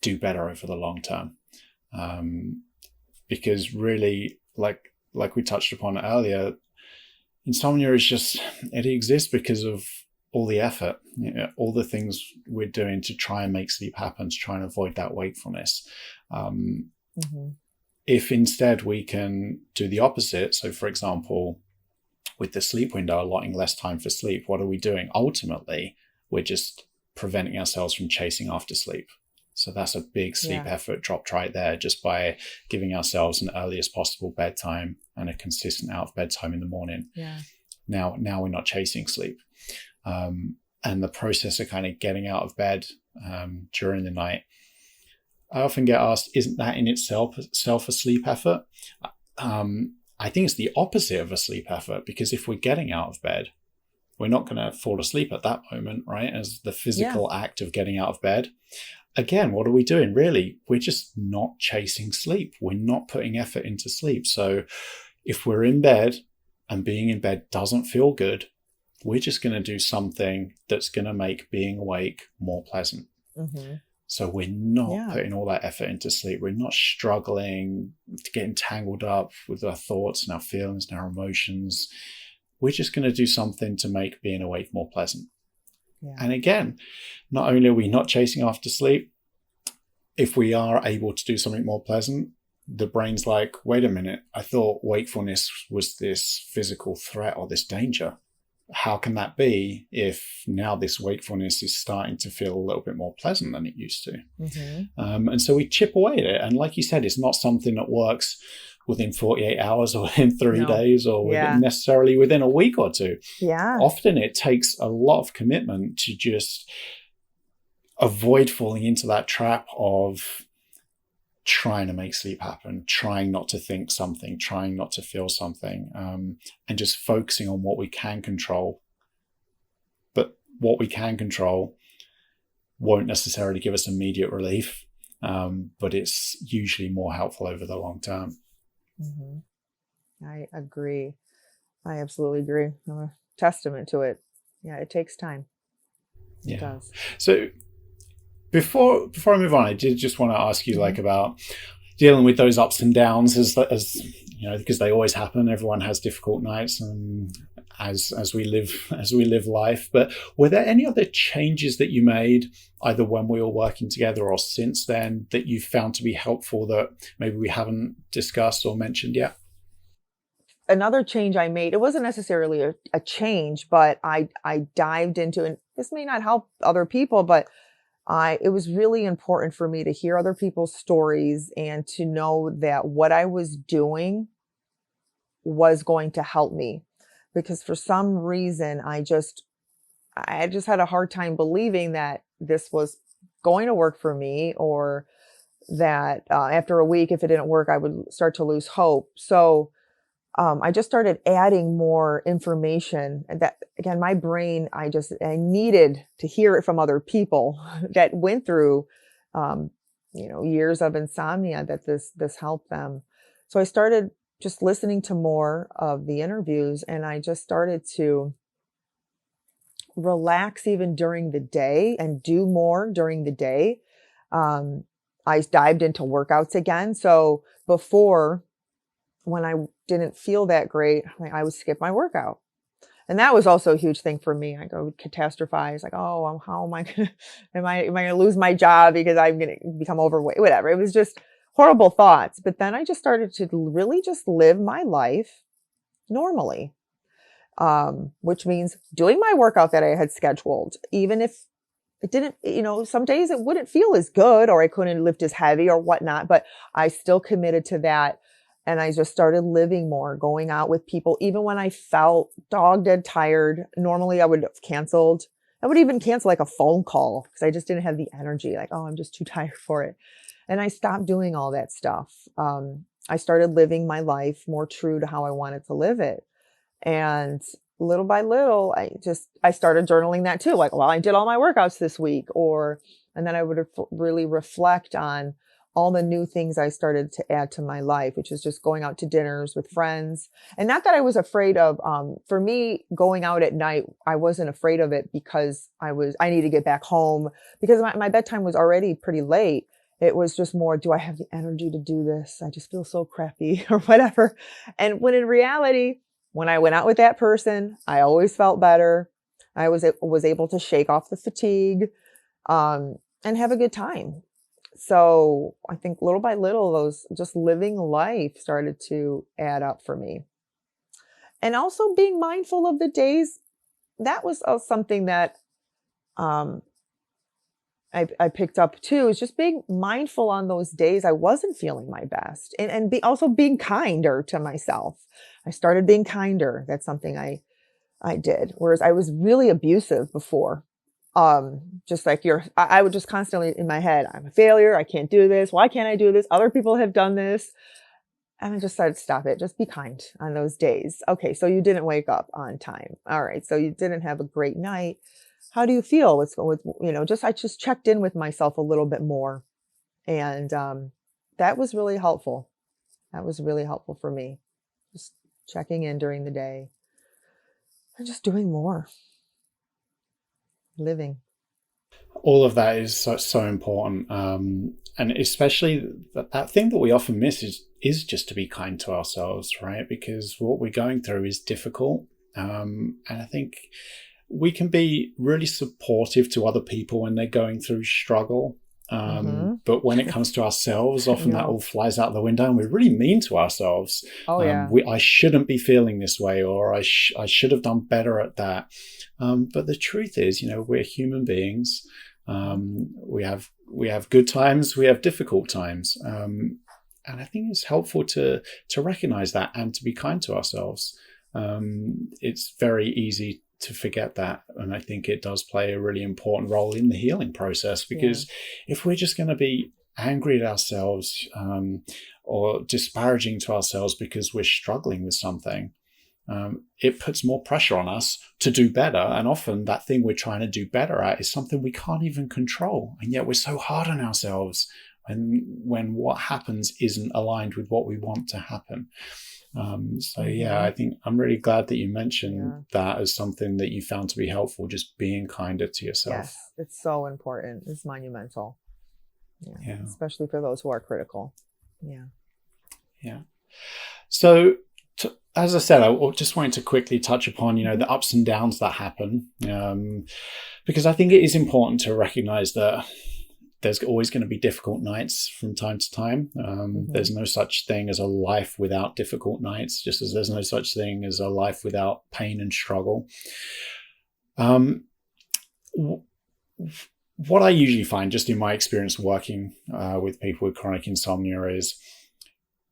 do better over the long term. Because really, like we touched upon earlier, insomnia it exists because of all the effort, all the things we're doing to try and make sleep happen, to try and avoid that wakefulness. If instead we can do the opposite, so for example, with the sleep window, allotting less time for sleep, what are we doing? Ultimately, we're just preventing ourselves from chasing after sleep. So that's a big sleep effort dropped right there, just by giving ourselves an earliest possible bedtime and a consistent out of bedtime in the morning. Now we're not chasing sleep. And the process of kind of getting out of bed during the night, I often get asked, isn't that in itself a sleep effort? I think it's the opposite of a sleep effort, because if we're getting out of bed, we're not going to fall asleep at that moment, right? As the physical act of getting out of bed. Again, what are we doing? Really, we're just not chasing sleep. We're not putting effort into sleep. So if we're in bed and being in bed doesn't feel good, we're just going to do something that's going to make being awake more pleasant. So we're not Yeah. putting all that effort into sleep. We're not struggling to get entangled up with our thoughts and our feelings and our emotions. We're just going to do something to make being awake more pleasant. Yeah. And again, not only are we not chasing after sleep, if we are able to do something more pleasant, the brain's like, wait a minute, I thought wakefulness was this physical threat or this danger. How can that be if now this wakefulness is starting to feel a little bit more pleasant than it used to? And so we chip away at it. And like you said, it's not something that works within 48 hours or in 3 days or necessarily within a week or two. Yeah. Often it takes a lot of commitment to just avoid falling into that trap of trying to make sleep happen, trying not to think something, trying not to feel something, and just focusing on what we can control. But what we can control won't necessarily give us immediate relief, but it's usually more helpful over the long term. I agree. I absolutely agree. I'm a testament to it. Yeah, it takes time. It does. So before I move on, I did just want to ask you about dealing with those ups and downs as you know, because they always happen. Everyone has difficult nights, and as we live life. But were there any other changes that you made either when we were working together or since then that you found to be helpful that maybe we haven't discussed or mentioned yet? Another change I made, it wasn't necessarily a change, but I dived into, and this may not help other people, but it was really important for me to hear other people's stories and to know that what I was doing was going to help me. Because for some reason, I just had a hard time believing that this was going to work for me, or that after a week, if it didn't work, I would start to lose hope. So I just started adding more information, and that, again, my brain, I needed to hear it from other people that went through, years of insomnia, that this helped them. So I started just listening to more of the interviews, and I just started to relax even during the day and do more during the day. I dived into workouts again. So before, when I didn't feel that great, I would skip my workout. And that was also a huge thing for me. I would catastrophize, like, oh, how am I going to, am I going to lose my job because I'm going to become overweight, whatever. It was just horrible thoughts. But then I just started to really just live my life normally, which means doing my workout that I had scheduled, even if it didn't, some days it wouldn't feel as good, or I couldn't lift as heavy or whatnot, but I still committed to that. And I just started living more, going out with people, even when I felt dog dead tired. Normally I would have canceled. I would even cancel like a phone call because I just didn't have the energy. Like, oh, I'm just too tired for it. And I stopped doing all that stuff. I started living my life more true to how I wanted to live it. And little by little, I started journaling that too. Like, well, I did all my workouts this week, and then I would really reflect on all the new things I started to add to my life, which is just going out to dinners with friends. And not that I was afraid of, for me, going out at night, I wasn't afraid of it because I need to get back home because my bedtime was already pretty late. It was just more, do I have the energy to do this? I just feel so crappy or whatever. And when in reality, when I went out with that person, I always felt better. I was able to shake off the fatigue, and have a good time. So I think little by little, those just living life started to add up for me. And also being mindful of the days. That was something that I picked up too, is just being mindful on those days I wasn't feeling my best, and also being kinder to myself. I started being kinder. That's something I did. Whereas I was really abusive before. Just like I would just constantly in my head, I'm a failure. I can't do this. Why can't I do this? Other people have done this. And I just started, stop it. Just be kind on those days. Okay. So you didn't wake up on time. All right. So you didn't have a great night. How do you feel? I just checked in with myself a little bit more. And, that was really helpful. That was really helpful for me. Just checking in during the day and just doing more. Living. All of that is so important. And especially that thing that we often miss is just to be kind to ourselves, right? Because what we're going through is difficult. And I think we can be really supportive to other people when they're going through struggle. But when it comes to ourselves, I often that know. all flies out the window, and we're really mean to ourselves. Oh yeah. I shouldn't be feeling this way, or I should have done better at that. But the truth is, we're human beings. We have good times, we have difficult times, and I think it's helpful to recognize that and to be kind to ourselves. It's very easy to forget that, and I think it does play a really important role in the healing process, Yeah. because if we're just going to be angry at ourselves, or disparaging to ourselves because we're struggling with something, it puts more pressure on us to do better. And often that thing we're trying to do better at is something we can't even control. And yet we're so hard on ourselves when what happens isn't aligned with what we want to happen. Yeah, I think I'm really glad that you mentioned that as something that you found to be helpful, just being kinder to yourself. Yes, it's so important. It's monumental. Yeah, Yeah. especially for those who are critical. Yeah. Yeah. So, as I said, I just wanted to quickly touch upon, the ups and downs that happen, because I think it is important to recognize that there's always going to be difficult nights from time to time. There's no such thing as a life without difficult nights, just as there's no such thing as a life without pain and struggle. What I usually find, just in my experience working with people with chronic insomnia, is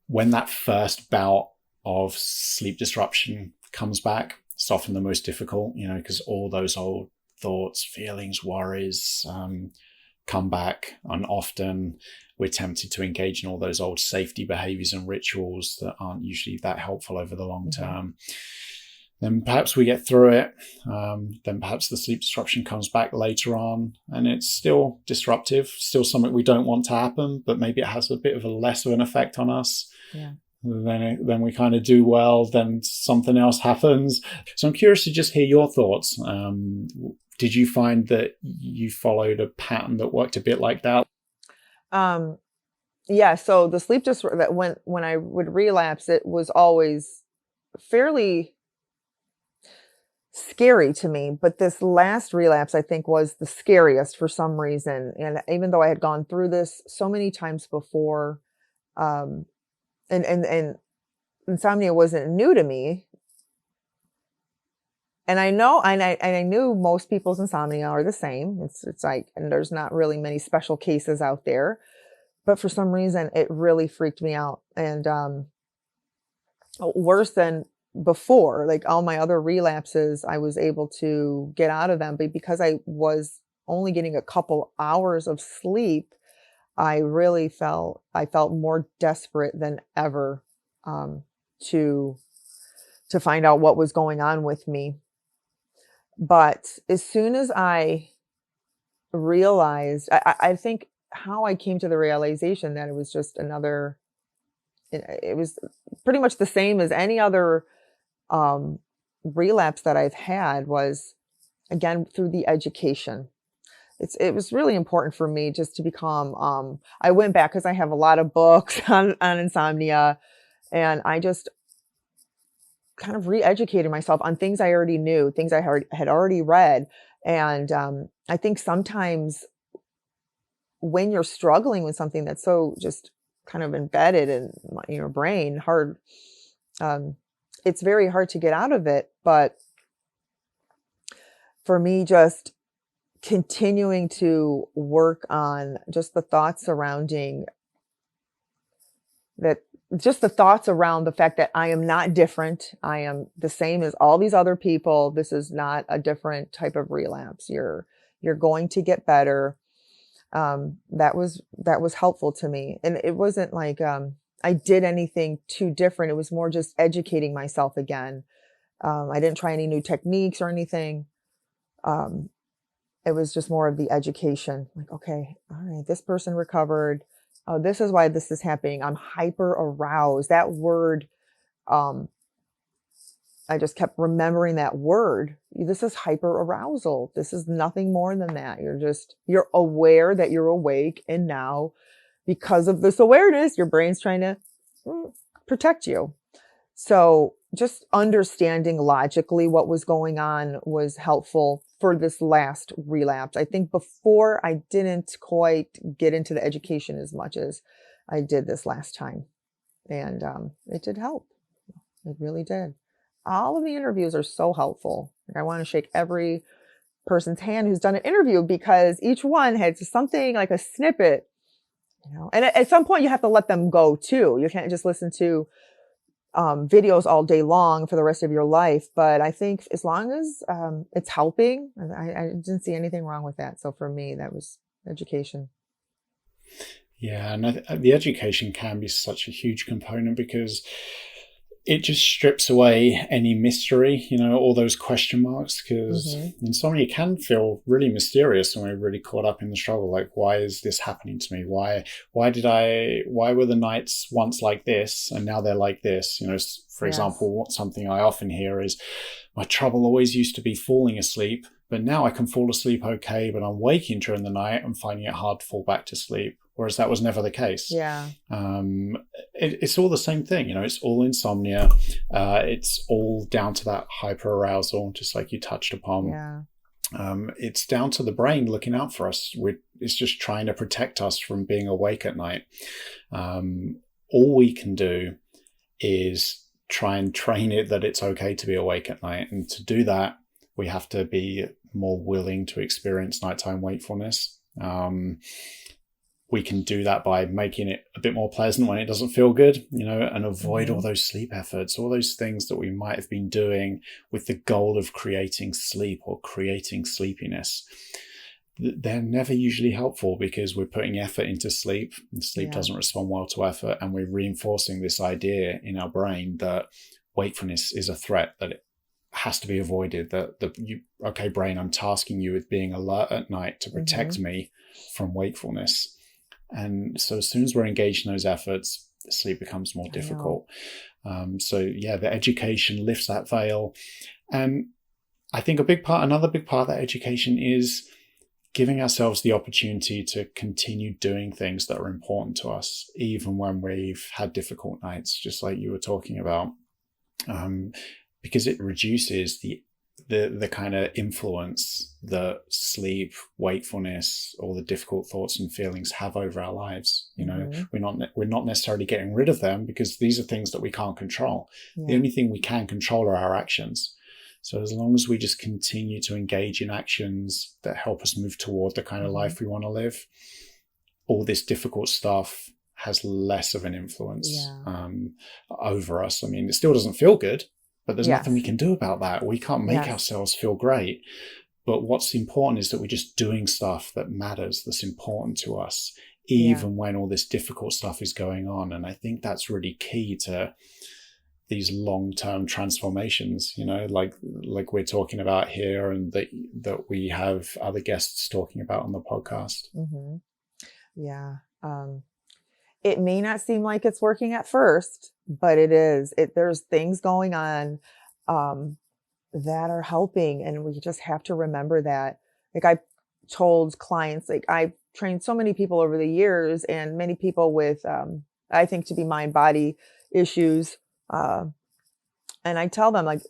when that first bout of sleep disruption comes back, it's often the most difficult, because all those old thoughts, feelings, worries come back. And often we're tempted to engage in all those old safety behaviors and rituals that aren't usually that helpful over the long term. Then perhaps we get through it. Then perhaps the sleep disruption comes back later on, and it's still disruptive, still something we don't want to happen, but maybe it has a bit of a less of an effect on us. Yeah. Then we kind of do well, then something else happens. So I'm curious to just hear your thoughts. Did you find that you followed a pattern that worked a bit like that? Yeah. So the sleep disruption, when I would relapse, it was always fairly scary to me. But this last relapse, I think, was the scariest for some reason. And even though I had gone through this so many times before, and insomnia wasn't new to me. And I know, and I knew most people's insomnia are the same. It's like, and there's not really many special cases out there, but for some reason it really freaked me out. And, worse than before, like all my other relapses, I was able to get out of them, but because I was only getting a couple hours of sleep, I felt more desperate than ever, to find out what was going on with me. But as soon as I realized, I think how I came to the realization that it was just another, it was pretty much the same as any other relapse that I've had, was again through the education. It was really important for me just to become, I went back because I have a lot of books on insomnia, and I just kind of re-educated myself on things I already knew, things I had already read. And I think sometimes when you're struggling with something that's so just kind of embedded in your brain, it's very hard to get out of it. But for me, just continuing to work on just the thoughts surrounding that, just the thoughts around the fact that I am not different. I am the same as all these other people. This is not a different type of relapse. You're going to get better. That was helpful to me. And it wasn't like, I did anything too different. It was more just educating myself again. I didn't try any new techniques or anything. It was just more of the education. Like, okay, all right, this person recovered. Oh, this is why this is happening. I'm hyper aroused. That word, I just kept remembering that word this is hyperarousal. This is nothing more than that. You're aware that you're awake. And now because of this awareness, your brain's trying to protect you. So just understanding logically what was going on was helpful for this last relapse. I think before I didn't quite get into the education as much as I did this last time. And it did help. It really did. All of the interviews are so helpful. I want to shake every person's hand who's done an interview, because each one had something like a snippet, and at some point you have to let them go too. You can't just listen to videos all day long for the rest of your life. But I think as long as it's helping, I didn't see anything wrong with that. So for me, that was education. Yeah, and the education can be such a huge component, because it just strips away any mystery, you know, all those question marks, because insomnia can feel really mysterious when we're really caught up in the struggle. Like, why is this happening to me? Why were the nights once like this and now they're like this? You know, for example, something I often hear is, my trouble always used to be falling asleep, but now I can fall asleep okay, but I'm waking during the night and finding it hard to fall back to sleep. Whereas that was never the case. Yeah. It's all the same thing, you know, it's all insomnia. It's all down to that hyperarousal, just like you touched upon. Yeah. It's down to the brain looking out for us. It's just trying to protect us from being awake at night. All we can do is try and train it that it's okay to be awake at night. And to do that, we have to be more willing to experience nighttime wakefulness. We can do that by making it a bit more pleasant when it doesn't feel good, you know, and avoid all those sleep efforts, all those things that we might have been doing with the goal of creating sleep or creating sleepiness. They're never usually helpful, because we're putting effort into sleep, and sleep doesn't respond well to effort. And we're reinforcing this idea in our brain that wakefulness is a threat, that it has to be avoided, okay, brain, I'm tasking you with being alert at night to protect me from wakefulness. And so as soon as we're engaged in those efforts, sleep becomes more difficult. The education lifts that veil. And I think another big part of that education is giving ourselves the opportunity to continue doing things that are important to us, even when we've had difficult nights, just like you were talking about, because it reduces the kind of influence that sleep, wakefulness, all the difficult thoughts and feelings have over our lives. You know, we're not necessarily getting rid of them, because these are things that we can't control. The only thing we can control are our actions. So as long as we just continue to engage in actions that help us move toward the kind of life we want to live, all this difficult stuff has less of an influence over us. I mean, it still doesn't feel good, but there's nothing we can do about that. We can't make ourselves feel great. But what's important is that we're just doing stuff that matters, that's important to us, even when all this difficult stuff is going on. And I think that's really key to these long-term transformations, you know, like we're talking about here, and that we have other guests talking about on the podcast. Yeah. It may not seem like it's working at first, but it is. There's things going on that are helping, and we just have to remember that. Like, I told clients, like, I've trained so many people over the years, and many people with I think to be mind-body issues, and I tell them, like,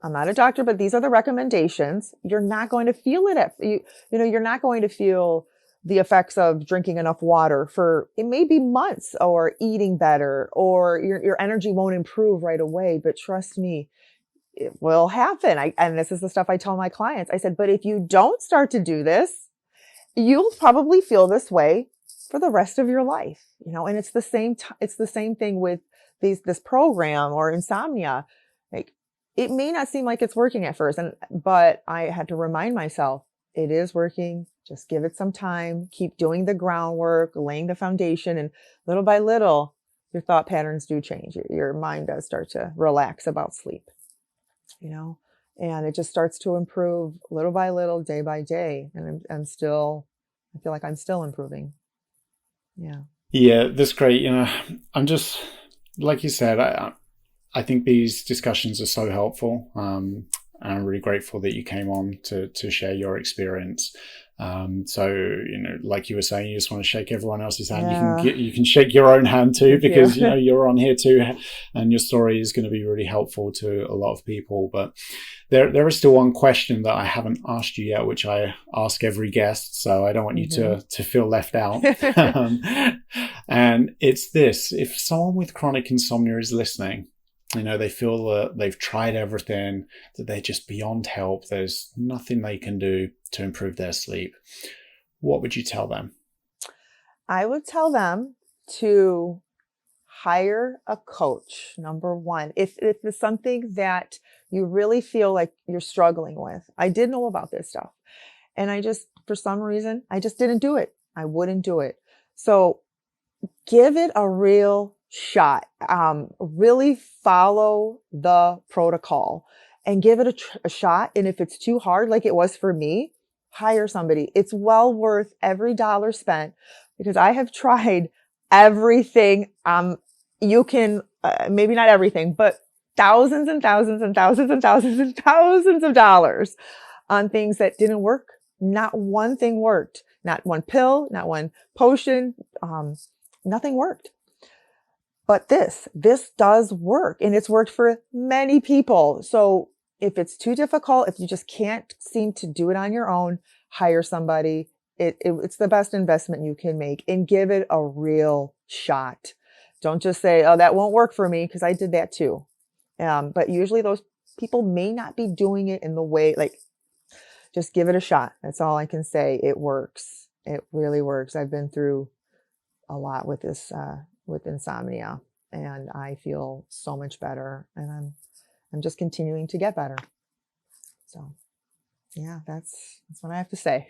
I'm not a doctor, but these are the recommendations. You're not going to feel it you're not going to feel the effects of drinking enough water for, it may be months, or eating better, or your energy won't improve right away. But trust me, it will happen. And this is the stuff I tell my clients. I said, but if you don't start to do this, you'll probably feel this way for the rest of your life, you know. And it's the same thing with this program or insomnia. Like, it may not seem like it's working at first, but I had to remind myself, it is working. Just give it some time, keep doing the groundwork, laying the foundation, and little by little, your thought patterns do change. Your mind does start to relax about sleep, you know, and it just starts to improve little by little, day by day. And I feel like I'm still improving. Yeah. Yeah, that's great. You know, I'm just, like you said, I think these discussions are so helpful. I'm really grateful that you came on to share your experience. So, like you were saying, you just want to shake everyone else's hand. Yeah. You can shake your own hand too, Thank because, you. you're on here too, and your story is going to be really helpful to a lot of people. But there is still one question that I haven't asked you yet, which I ask every guest. So I don't want you to feel left out. And it's this: if someone with chronic insomnia is listening, they feel that they've tried everything, that they're just beyond help, there's nothing they can do to improve their sleep, what would you tell them? I would tell them to hire a coach, number one. If it's something that you really feel like you're struggling with. I did know about this stuff. And for some reason, I just didn't do it. I wouldn't do it. So give it a real shot. Really follow the protocol and give it a shot. And if it's too hard, like it was for me, hire somebody. It's well worth every dollar spent, because I have tried everything. You can, maybe not everything, but thousands and thousands and thousands and thousands and thousands of dollars on things that didn't work. Not one thing worked. Not one pill, not one potion. Nothing worked. But this does work, and it's worked for many people. So if it's too difficult, if you just can't seem to do it on your own, hire somebody. It's the best investment you can make, and give it a real shot. Don't just say, oh, that won't work for me, because I did that too. But usually those people may not be doing it in the way, just give it a shot. That's all I can say. It works. It really works. I've been through a lot with this, with insomnia, and I feel so much better, and I'm just continuing to get better. So yeah, that's what I have to say.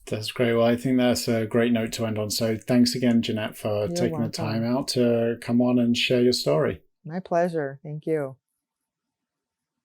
That's great. Well, I think that's a great note to end on. So thanks again, Jeannette, for You're taking the welcome. time out to come on and share your story. My pleasure. Thank you.